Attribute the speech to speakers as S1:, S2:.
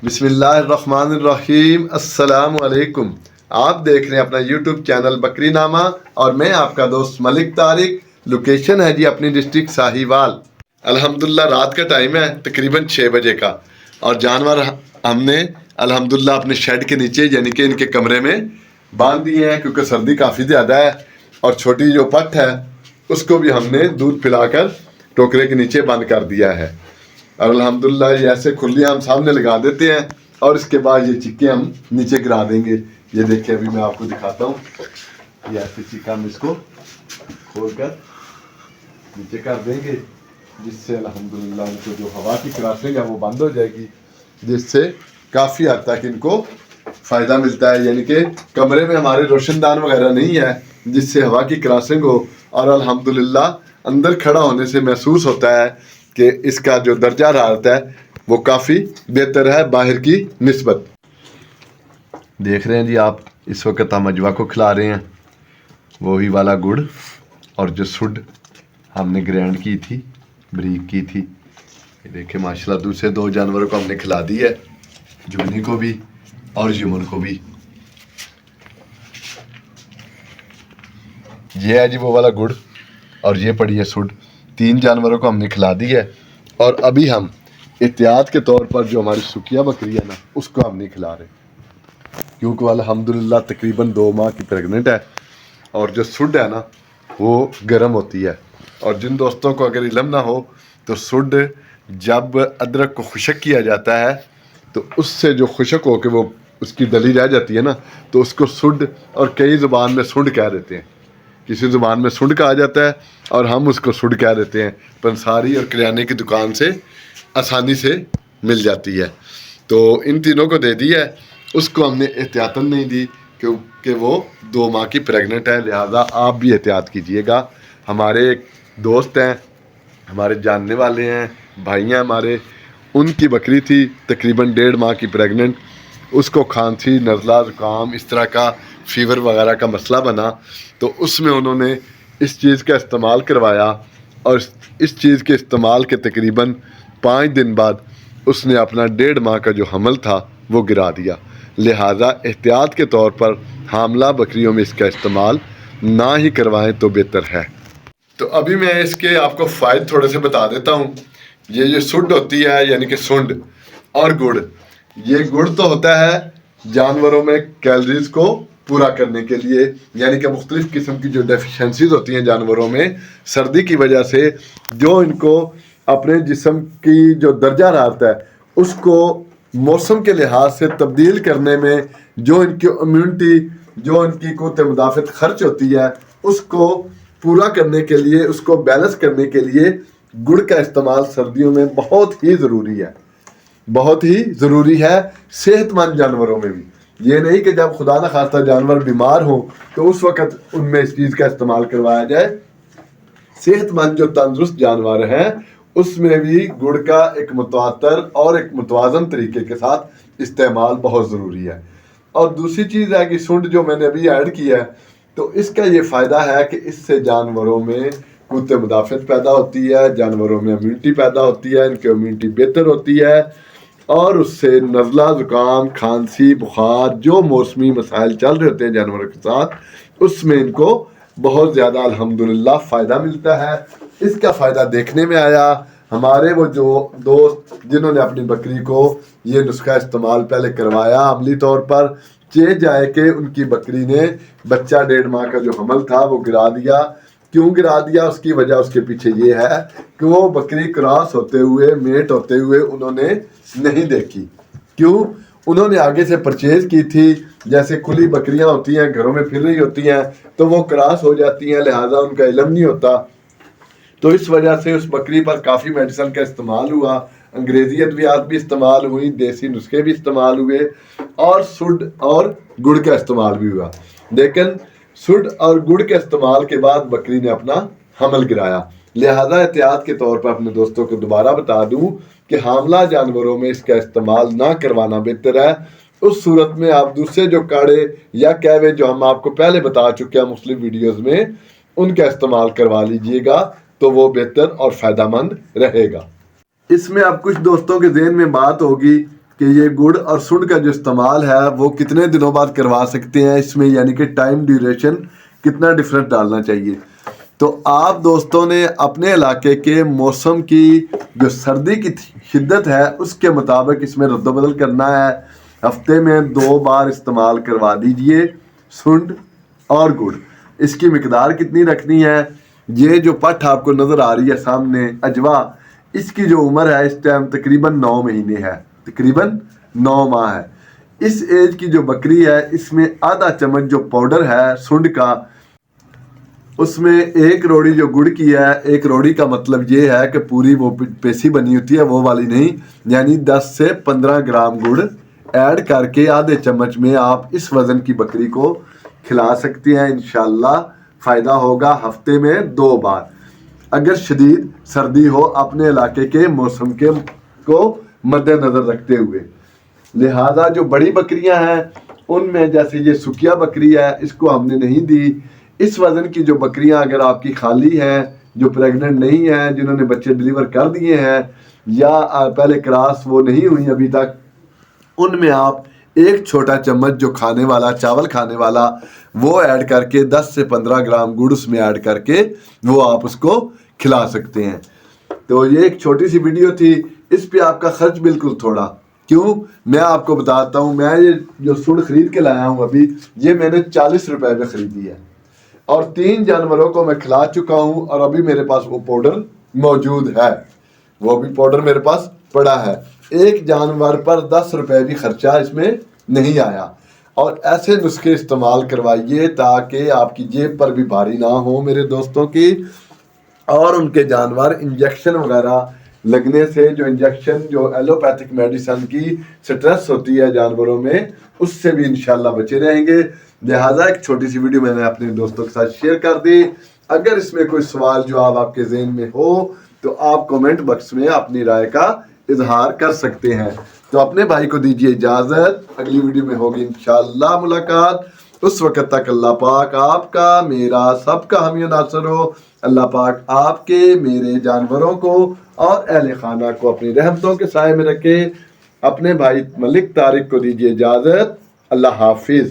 S1: بسم اللہ الرحمن الرحیم، السلام علیکم۔ آپ دیکھ رہے ہیں اپنا یوٹیوب چینل بکری نامہ اور میں آپ کا دوست ملک طارق۔ لوکیشن ہے جی اپنی ڈسٹرکٹ ساہیوال۔ الحمدللہ رات کا ٹائم ہے تقریباً 6 بجے کا، اور جانور ہم نے الحمدللہ اپنے شیڈ کے نیچے یعنی کہ ان کے کمرے میں باندھ دیے ہیں، کیونکہ سردی کافی زیادہ ہے۔ اور چھوٹی جو پٹ ہے اس کو بھی ہم نے دودھ پلا کر ٹوکرے کے نیچے بند کر دیا ہے، اور الحمدللہ یہ ایسے کھلیاں ہم سامنے لگا دیتے ہیں، اور اس کے بعد یہ چکے ہم نیچے گرا دیں گے۔ یہ دیکھیں ابھی میں آپ کو دکھاتا ہوں، یہ ایسے چکا ہم اس کو کھول کر نیچے کر دیں گے، جس سے الحمدللہ ان کو جو ہوا کی کراسنگ ہے وہ بند ہو جائے گی، جس سے کافی حد تک ان کو فائدہ ملتا ہے۔ یعنی کہ کمرے میں ہمارے روشن دان وغیرہ نہیں ہے جس سے ہوا کی کراسنگ ہو، اور الحمدللہ اندر کھڑا ہونے سے محسوس ہوتا ہے کہ اس کا جو درجہ حرارت ہے وہ کافی بہتر ہے باہر کی نسبت۔ دیکھ رہے ہیں جی آپ، اس وقت ہم اجوا کو کھلا رہے ہیں، وہی والا گڑ، اور جو سڈ ہم نے گرینڈ کی تھی، بریک کی تھی۔ یہ دیکھیں ماشاءاللہ دوسرے 2 جانوروں کو ہم نے کھلا دی ہے، جونی کو بھی اور یمن کو بھی۔ یہ ہے جی وہ والا گڑ، اور یہ پڑی ہے سڈ، 3 جانوروں کو ہم نے کھلا دی ہے۔ اور ابھی ہم احتیاط کے طور پر جو ہماری سکیا بکری ہے نا، اس کو ہم نہیں کھلا رہے، کیونکہ الحمدللہ تقریباً 2 ماہ کی پریگننٹ ہے، اور جو سڈ ہے نا وہ گرم ہوتی ہے۔ اور جن دوستوں کو اگر علم نہ ہو تو سڈ جب ادرک کو خشک کیا جاتا ہے تو اس سے جو خشک ہو کے وہ اس کی ڈلی رہ جاتی ہے نا، تو اس کو سڈ، اور کئی زبان میں سنڈ کہہ دیتے ہیں، کسی زبان میں سنڈ کہا جاتا ہے اور ہم اس کو سڈ کہہ دیتے ہیں۔ پنساری اور کریانے کی دکان سے آسانی سے مل جاتی ہے۔ تو ان تینوں کو دے دی ہے، اس کو ہم نے احتیاطاً نہیں دی کیونکہ وہ 2 ماہ کی پریگننٹ ہے، لہٰذا آپ بھی احتیاط کیجئے گا۔ ہمارے ایک دوست ہیں، ہمارے جاننے والے ہیں، بھائی ہیں ہمارے، ان کی بکری تھی تقریباً 1.5 ماہ کی پریگننٹ، اس کو کھانسی، نزلہ، زکام، اس طرح کا فیور وغیرہ کا مسئلہ بنا، تو اس میں انہوں نے اس چیز کا استعمال کروایا، اور اس چیز کے استعمال کے تقریباً 5 دن بعد اس نے اپنا 1.5 ماہ کا جو حمل تھا وہ گرا دیا۔ لہٰذا احتیاط کے طور پر حاملہ بکریوں میں اس کا استعمال نہ ہی کروائیں تو بہتر ہے۔ تو ابھی میں اس کے آپ کو فائدے تھوڑے سے بتا دیتا ہوں۔ یہ سڈ ہوتی ہے یعنی کہ سنڈ اور گڑ، یہ گڑ تو ہوتا ہے جانوروں میں کیلریز کو پورا کرنے کے لیے، یعنی کہ مختلف قسم کی جو ڈیفیشنسیز ہوتی ہیں جانوروں میں سردی کی وجہ سے، جو ان کو اپنے جسم کی جو درجہ حرارت ہے اس کو موسم کے لحاظ سے تبدیل کرنے میں جو ان کی امیونٹی، جو ان کی قوت مدافعت خرچ ہوتی ہے، اس کو پورا کرنے کے لیے، اس کو بیلنس کرنے کے لیے گڑ کا استعمال سردیوں میں بہت ہی ضروری ہے، بہت ہی ضروری ہے صحت مند جانوروں میں بھی۔ یہ نہیں کہ جب خدا نہ خواستہ جانور بیمار ہوں تو اس وقت ان میں اس چیز کا استعمال کروایا جائے۔ صحت مند جو تندرست جانور ہیں اس میں بھی گڑ کا ایک متواتر اور ایک متوازن طریقے کے ساتھ استعمال بہت ضروری ہے۔ اور دوسری چیز ہے کہ سنڈ جو میں نے ابھی ایڈ کی ہے، تو اس کا یہ فائدہ ہے کہ اس سے جانوروں میں قوت مدافعت پیدا ہوتی ہے، جانوروں میں امیونٹی پیدا ہوتی ہے، ان کی امیونٹی بہتر ہوتی ہے، اور اس سے نزلہ، زکام، کھانسی، بخار، جو موسمی مسائل چل رہے ہوتے ہیں جانوروں کے ساتھ، اس میں ان کو بہت زیادہ الحمدللہ فائدہ ملتا ہے۔ اس کا فائدہ دیکھنے میں آیا، ہمارے وہ جو دوست جنہوں نے اپنی بکری کو یہ نسخہ استعمال پہلے کروایا عملی طور پر، جائے کہ ان کی بکری نے بچہ 1.5 ماہ کا جو حمل تھا وہ گرا دیا۔ کیوں گرا دیا؟ اس کی وجہ اس کے پیچھے یہ ہے کہ وہ بکری کراس ہوتے ہوئے، میٹ ہوتے ہوئے انہوں نے نہیں دیکھی۔ کیوں؟ انہوں نے آگے سے پرچیز کی تھی، جیسے کھلی بکریاں ہوتی ہیں گھروں میں پھر رہی ہوتی ہیں تو وہ کراس ہو جاتی ہیں، لہٰذا ان کا علم نہیں ہوتا، تو اس وجہ سے اس بکری پر کافی میڈیسن کا استعمال ہوا، انگریزی ادویات بھی استعمال ہوئی، دیسی نسخے بھی استعمال ہوئے، اور سڈ اور گڑ کا استعمال بھی ہوا، لیکن سڈ اور گڑ کے استعمال کے بعد بکری نے اپنا حمل گرایا۔ لہذا احتیاط کے طور پر اپنے دوستوں کو دوبارہ بتا دوں کہ حاملہ جانوروں میں اس کا استعمال نہ کروانا بہتر ہے۔ اس صورت میں آپ دوسرے جو کاڑے یا کیوے جو ہم آپ کو پہلے بتا چکے ہیں مختلف ویڈیوز میں، ان کا استعمال کروا لیجئے گا تو وہ بہتر اور فائدہ مند رہے گا۔ اس میں اب کچھ دوستوں کے ذہن میں بات ہوگی کہ یہ گڑ اور سنڈ کا جو استعمال ہے وہ کتنے دنوں بعد کروا سکتے ہیں اس میں، یعنی کہ ٹائم ڈیوریشن کتنا ڈفرنٹ ڈالنا چاہیے. تو آپ دوستوں نے اپنے علاقے کے موسم کی جو سردی کی شدت ہے اس کے مطابق اس میں رد و بدل کرنا ہے. ہفتے میں 2 بار استعمال کروا دیجئے سنڈ اور گڑ. اس کی مقدار کتنی رکھنی ہے؟ یہ جو پٹھ آپ کو نظر آ رہی ہے سامنے اجوا، اس کی جو عمر ہے اس ٹائم تقریباً 9 مہینے ہے، تقریباً 9 ماہ ہے. اس ایج کی جو بکری ہے اس میں آدھا چمچ جو پاؤڈر ہے سنڈ کا، اس میں 1 روڑی جو گڑ کی ہے، 1 روڑی کا مطلب یہ ہے کہ پوری وہ پیسی بنی ہوتی ہے وہ والی نہیں، یعنی 10 سے 15 گرام گڑ ایڈ کر کے آدھے چمچ میں آپ اس وزن کی بکری کو کھلا سکتے ہیں. انشاءاللہ فائدہ ہوگا. ہفتے میں 2 بار. اگر شدید سردی ہو اپنے علاقے کے موسم کے کو مد نظر رکھتے ہوئے، لہذا جو بڑی بکریاں ہیں ان میں جیسے یہ سکیا بکری ہے اس کو ہم نے نہیں دی. اس وزن کی جو بکریاں اگر آپ کی خالی ہیں، جو پریگننٹ نہیں ہیں، جنہوں نے بچے ڈیلیور کر دیے ہیں یا پہلے کراس وہ نہیں ہوئی ابھی تک، ان میں آپ 1 چھوٹا چمچ جو کھانے والا چاول کھانے والا وہ ایڈ کر کے 10 سے 15 گرام گڑ اس میں ایڈ کر کے وہ آپ اس کو کھلا سکتے ہیں. تو یہ ایک چھوٹی سی ویڈیو تھی، اس پہ آپ کا خرچ بالکل تھوڑا. کیوں؟ میں آپ کو بتاتا ہوں. میں یہ جو سنڈ خرید کے لایا ہوں ابھی، یہ میں نے 40 روپے میں خریدی ہے اور 3 جانوروں کو میں کھلا چکا ہوں اور ابھی میرے پاس وہ پاؤڈر موجود ہے، وہ بھی پاؤڈر میرے پاس پڑا ہے. 1 جانور پر 10 روپے بھی خرچہ اس میں نہیں آیا. اور ایسے نسخے استعمال کروائیے تاکہ آپ کی جیب پر بھی بھاری نہ ہو میرے دوستوں کی، اور ان کے جانور انجیکشن وغیرہ لگنے سے، جو انجیکشن جو ایلوپیتھک میڈیسن کی سٹریس ہوتی ہے جانوروں میں، اس سے بھی انشاءاللہ بچے رہیں گے. لہٰذا ایک چھوٹی سی ویڈیو میں نے اپنے دوستوں کے ساتھ شیئر کر دی. اگر اس میں کوئی سوال جواب آپ کے ذہن میں ہو تو آپ کومنٹ باکس میں اپنی رائے کا اظہار کر سکتے ہیں. تو اپنے بھائی کو دیجیے اجازت، اگلی ویڈیو میں ہوگی انشاءاللہ ملاقات. اس وقت تک اللہ پاک آپ کا، میرا، سب کا حامی و ناصر ہو. اللہ پاک آپ کے، میرے جانوروں کو اور اہل خانہ کو اپنی رحمتوں کے سائے میں رکھے. اپنے بھائی ملک طارق کو دیجیے اجازت. اللہ حافظ.